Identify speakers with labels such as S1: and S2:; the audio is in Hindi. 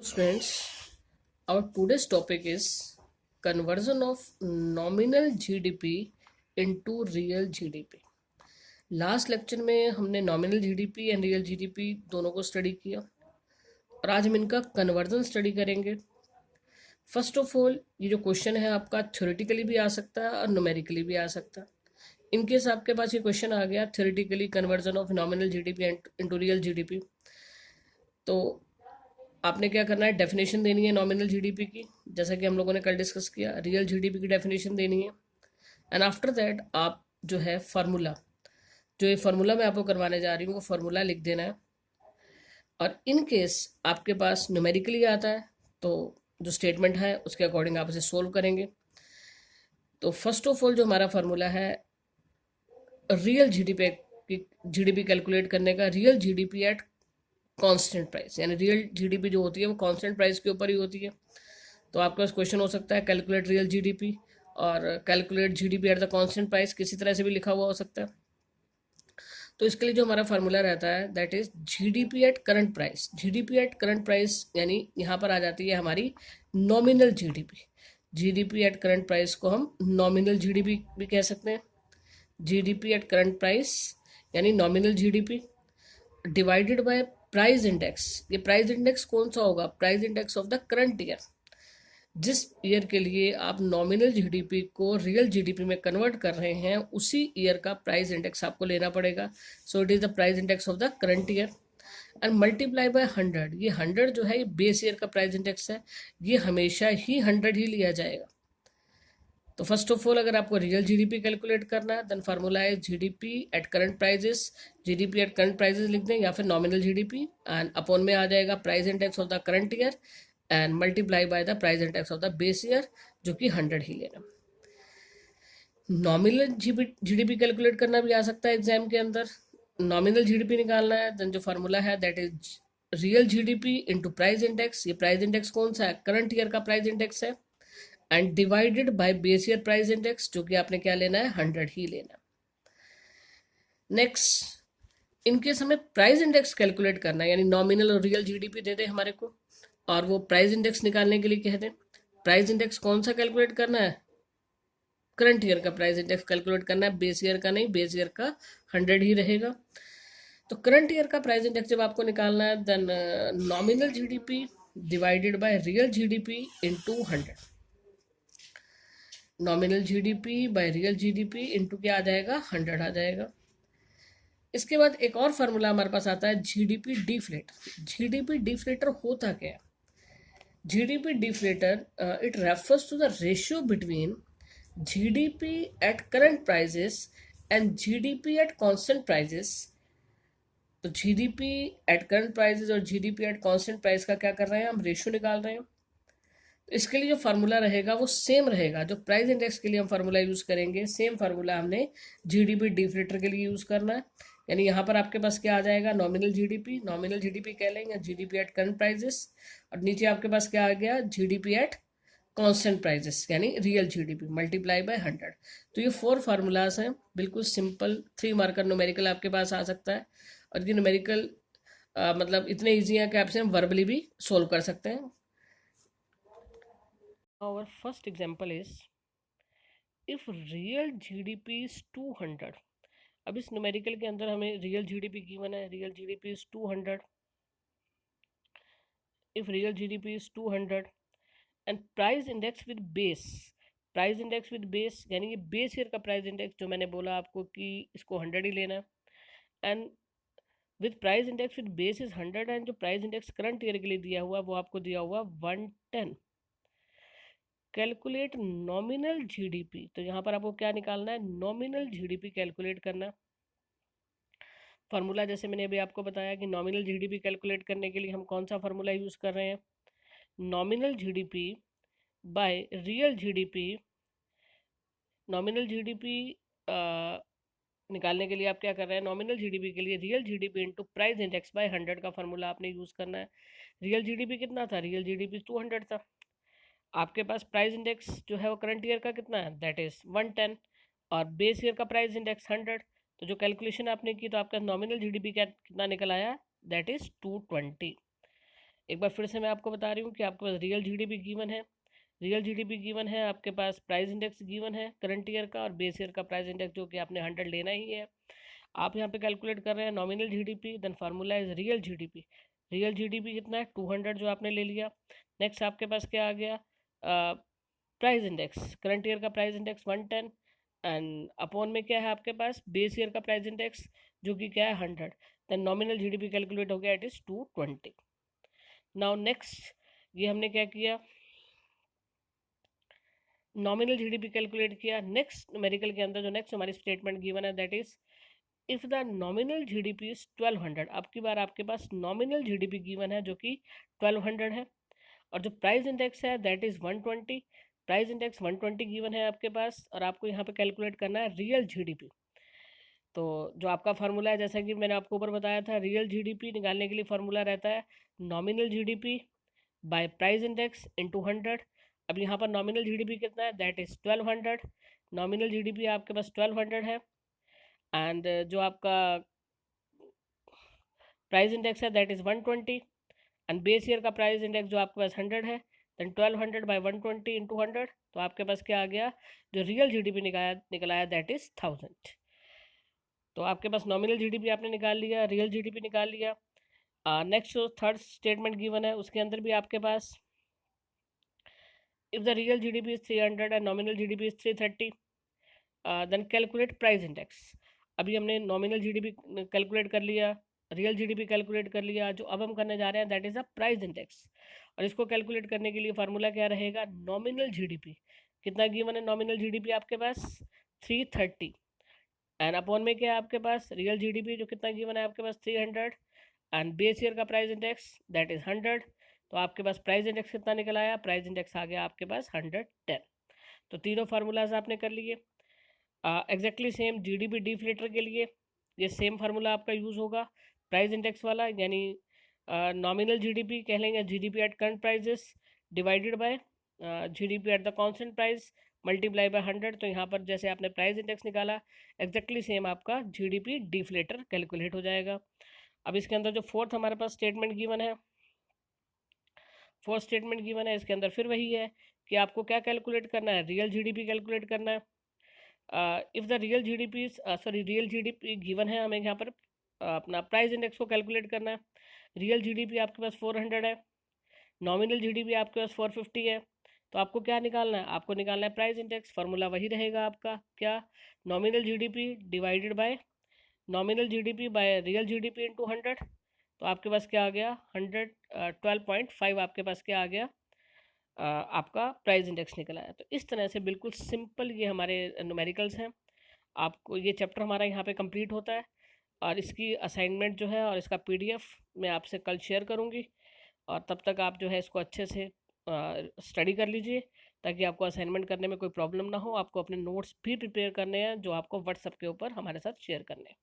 S1: Students, our today's topic is conversion of nominal GDP into real GDP. Last lecture में हमने nominal GDP and real GDP दोनों को स्टडी किया और आज हम इनका कन्वर्जन स्टडी करेंगे। फर्स्ट ऑफ ऑल, ये जो क्वेश्चन है आपका थ्योरेटिकली भी आ सकता है और न्यूमेरिकली भी आ सकता है। इनकेस आपके पास ये क्वेश्चन आ गया theoretically conversion of nominal GDP into real GDP, तो आपने क्या करना है, डेफिनेशन देनी है नॉमिनल जीडीपी की, जैसा कि हम लोगों ने कल डिस्कस किया। रियल जीडीपी की डेफिनेशन देनी है एंड आफ्टर दैट आप जो है फार्मूला, जो ये फार्मूला मैं आपको करवाने जा रही हूँ वो फार्मूला लिख देना है। और इन केस आपके पास न्यूमेरिकली आता है तो जो स्टेटमेंट है उसके अकॉर्डिंग आप इसे सोल्व करेंगे। तो फर्स्ट ऑफ ऑल जो हमारा फार्मूला है रियल जीडीपी कैलकुलेट करने का, real GDP at constant price, यानी रियल जीडीपी जो होती है वो कांस्टेंट प्राइस के ऊपर ही होती है। तो आपके पास क्वेश्चन हो सकता है कैलकुलेट रियल जीडीपी और calculate GDP at the constant price, किसी तरह से भी लिखा हुआ हो सकता है। तो इसके लिए जो हमारा फार्मूला रहता है that is GDP at current price. GDP at current price यानी यहाँ पर आ जाती है हमारी nominal GDP. GDP at current price को हम नॉमिनल जीडीपी भी कह सकते हैं। जीडीपी एट करंट प्राइस यानी nominal GDP divided bye price index. ये प्राइस इंडेक्स कौन सा होगा? Price index of the current year. जिस ईयर के लिए आप नॉमिनल जीडीपी को रियल जीडीपी में कन्वर्ट कर रहे हैं उसी ईयर का प्राइस इंडेक्स आपको लेना पड़ेगा। So it is the price index of the current year and multiply by 100। ये 100 जो है ये बेस ईयर का प्राइस इंडेक्स है, ये हमेशा ही 100 ही लिया जाएगा। तो फर्स्ट ऑफ ऑल अगर आपको रियल जीडीपी कैलकुलेट करना है देन फार्मूला है GDP at current prices. GDP at current prices लिख दें या फिर नॉमिनल जीडीपी एंड अपॉन में आ जाएगा price index of the current year and multiply by the price index of the base year, जो कि 100 ही लेना। नॉमिनल जीडीपी कैलकुलेट करना भी आ सकता है एग्जाम के अंदर। नॉमिनल जीडीपी निकालना है देन जो फार्मूला है that is real GDP into price index. ये प्राइस इंडेक्स कौन सा है? करंट ईयर का प्राइस इंडेक्स है and divided by base year price index, जो कि आपने क्या लेना है? 100 ही लेना। नेक्स्ट, इनकेस हमें प्राइस इंडेक्स कैलकुलेट करना है यानी नॉमिनल और रियल जीडीपी दे दे हमारे को और वो प्राइस इंडेक्स निकालने के लिए कह दें, प्राइस इंडेक्स कौन सा कैलकुलेट करना है? करंट ईयर का प्राइस इंडेक्स कैलकुलेट करना है, बेस ईयर का नहीं। बेस ईयर का 100 ही रहेगा। तो करंट ईयर का प्राइस इंडेक्स जब आपको निकालना है then nominal GDP divided by real GDP into 100। Nominal GDP by real GDP into क्या आ जाएगा? 100 आ जाएगा। इसके बाद एक और फार्मूला हमारे पास आता है जीडीपी डिफ्लेटर। जीडीपी डिफ्लेटर होता क्या है? GDP deflator it refers to the ratio between GDP at current prices and GDP at constant prices. तो जीडीपी एट करंट प्राइजेस और जीडीपी एट कांस्टेंट प्राइस का क्या कर रहे हैं? हम रेशियो निकाल रहे हैं। तो इसके लिए जो फार्मूला रहेगा वो सेम रहेगा। जो प्राइस इंडेक्स के लिए हम फार्मूला यूज़ करेंगे सेम फार्मूला हमने जीडीपी डिफ्लेटर के लिए यूज़ करना है। यानी यहाँ पर आपके पास क्या आ जाएगा? नॉमिनल जीडीपी कह लेंगे, जीडीपी एट करंट प्राइजेस, और नीचे आपके पास क्या आ गया? जीडीपी एट कांस्टेंट प्राइजेस यानी रियल जीडीपी मल्टीप्लाई बाय 100। तो ये 4 फार्मूलाज हैं, बिल्कुल सिंपल। 3 मार्कर न्यूमेरिकल आपके पास आ सकता है और ये न्यूमेरिकल मतलब इतने ईजी है कि आपसे हम वर्बली भी सोल्व कर सकते हैं। Our first example is if real GDP is 200। अब इस न्यूमेरिकल के अंदर हमें रियल जीडीपी गिवन है, real GDP is 200। If real GDP is 200 and price index with base, price index with base यानी ये बेस ईयर का प्राइस इंडेक्स जो मैंने बोला आपको कि इसको 100 ही लेना है and with price index with base is 100 and जो प्राइस इंडेक्स करंट ईयर के लिए दिया हुआ वो आपको दिया हुआ 110। कैलकुलेट नॉमिनल जीडीपी, तो यहाँ पर आपको क्या निकालना है? नॉमिनल जीडीपी कैलकुलेट करना। फार्मूला जैसे मैंने अभी आपको बताया कि नॉमिनल जीडीपी कैलकुलेट करने के लिए हम कौन सा फार्मूला यूज़ कर रहे हैं? Nominal GDP by real GDP. Nominal GDP निकालने के लिए आप क्या कर रहे हैं? नॉमिनल जीडीपी के लिए real GDP into price index bye 100 का फार्मूला आपने यूज़ करना है। रियल जीडीपी कितना था? रियल जीडीपी 200 था। आपके पास प्राइस इंडेक्स जो है वो करंट ईयर का कितना है? दैट इज़ 110 और बेस ईयर का प्राइस इंडेक्स 100। तो जो कैलकुलेशन आपने की तो आपका नॉमिनल जीडीपी क्या कितना निकल आया? That is 220। एक बार फिर से मैं आपको बता रही हूँ कि आपके पास रियल जीडीपी गिवन है, रियल जीडीपी गिवन है, आपके पास प्राइस इंडेक्स गिवन है करंट ईयर का, और बेस ईयर का प्राइस इंडेक्स जो कि आपने 100 लेना ही है। आप यहाँ पे कैलकुलेट कर रहे हैं nominal GDP, then formula is real GDP. Real GDP कितना है 200 जो आपने ले लिया। नेक्स्ट आपके पास क्या आ गया, प्राइस इंडेक्स, करंट ईयर का प्राइस इंडेक्स 110, एंड अपॉन में क्या है आपके पास बेस ईयर का प्राइस इंडेक्स जो कि क्या है 100, देन नॉमिनल जीडीपी कैलकुलेट हो गया, इट इज़ 220। नाउ नेक्स्ट ये हमने क्या किया, नॉमिनल जीडीपी कैलकुलेट किया। नेक्स्ट न्यूमेरिकल के अंदर जो नेक्स्ट हमारी स्टेटमेंट गिवन है that is if the nominal GDP is 1200, अब की बार आपके पास नॉमिनल जीडीपी गिवन है जो कि 1200 है, और जो प्राइस इंडेक्स है that is 120, price index 120 given है आपके पास, और आपको यहाँ पे कैलकुलेट करना है रियल जीडीपी। तो जो आपका फार्मूला है, जैसा कि मैंने आपको ऊपर बताया था, रियल जीडीपी निकालने के लिए फार्मूला रहता है nominal GDP bye price index into 100। अब यहाँ पर नॉमिनल जीडीपी कितना है दैट इज 1200, नॉमिनल जीडीपी आपके पास 1200 है, एंड जो आपका प्राइस इंडेक्स है that is 120, and base year का प्राइस इंडेक्स जो आपके पास 100 है, देन 1200 बाई 120 इंटू 100, तो आपके पास क्या आ गया, जो रियल जीडीपी निकल आया दैट इज 1000। तो आपके पास नॉमिनल जीडीपी आपने निकाल लिया, रियल जीडीपी निकाल लिया। नेक्स्ट जो थर्ड स्टेटमेंट गिवन है उसके अंदर भी आपके पास if the real GDP is 300 and nominal GDP is 330, then calculate price index. अभी हमने नॉमिनल जीडीपी कैलकुलेट कर लिया, रियल जीडीपी कैलकुलेट कर लिया, जो अब हम करने जा रहे हैं that is a price index, और इसको कैलकुलेट करने के लिए फार्मूला क्या रहेगा, नॉमिनल जीडीपी। कितना गिवन है नॉमिनल जीडीपी आपके पास 330, एंड अपॉन में क्या है आपके पास रियल जीडीपी जो कितना गिवन है आपके पास 300, एंड बेस ईयर का प्राइस इंडेक्स दैट इज 100। तो आपके पास प्राइस इंडेक्स कितना निकल आया, प्राइस इंडेक्स आ गया आपके पास 110। तो तीनों फार्मूलाज आपने कर लिए। एग्जैक्टली सेम जीडीपी डिफ्लेटर के लिए ये सेम फार्मूला आपका यूज़ होगा, प्राइस इंडेक्स वाला, यानी नॉमिनल जीडीपी कह लेंगे GDP at current prices divided by GDP at the constant price multiply by 100। तो यहाँ पर जैसे आपने प्राइस इंडेक्स निकाला एग्जैक्टली सेम आपका जीडीपी डिफ्लेटर कैलकुलेट हो जाएगा। अब इसके अंदर जो फोर्थ हमारे पास स्टेटमेंट गिवन है, फोर्थ स्टेटमेंट गिवन है, इसके अंदर फिर वही है कि आपको क्या कैलकुलेट करना है, रियल जीडीपी कैलकुलेट करना है। If the real GDP sorry real GDP given है, हमें यहाँ पर अपना प्राइस इंडेक्स को कैलकुलेट करना है। रियल जीडीपी आपके पास 400 है, नॉमिनल जीडीपी आपके पास 450 है, तो आपको क्या निकालना है, आपको निकालना है प्राइस इंडेक्स। फार्मूला वही रहेगा आपका क्या, nominal GDP divided bye nominal GDP by real GDP into 100। तो आपके पास क्या आ गया 112.5, आपके पास क्या आ गया, आपका प्राइस इंडेक्स निकल आया। तो इस तरह से बिल्कुल सिंपल ये हमारे न्यूमेरिकल्स हैं। आपको ये चैप्टर हमारा यहाँ पे कंप्लीट होता है, और इसकी असाइनमेंट जो है और इसका पीडीएफ मैं आपसे कल शेयर करूँगी, और तब तक आप जो है इसको अच्छे से स्टडी कर लीजिए ताकि आपको असाइनमेंट करने में कोई प्रॉब्लम ना हो। आपको अपने नोट्स भी प्रिपेयर करने हैं जो आपको व्हाट्सएप के ऊपर हमारे साथ शेयर करने हैं।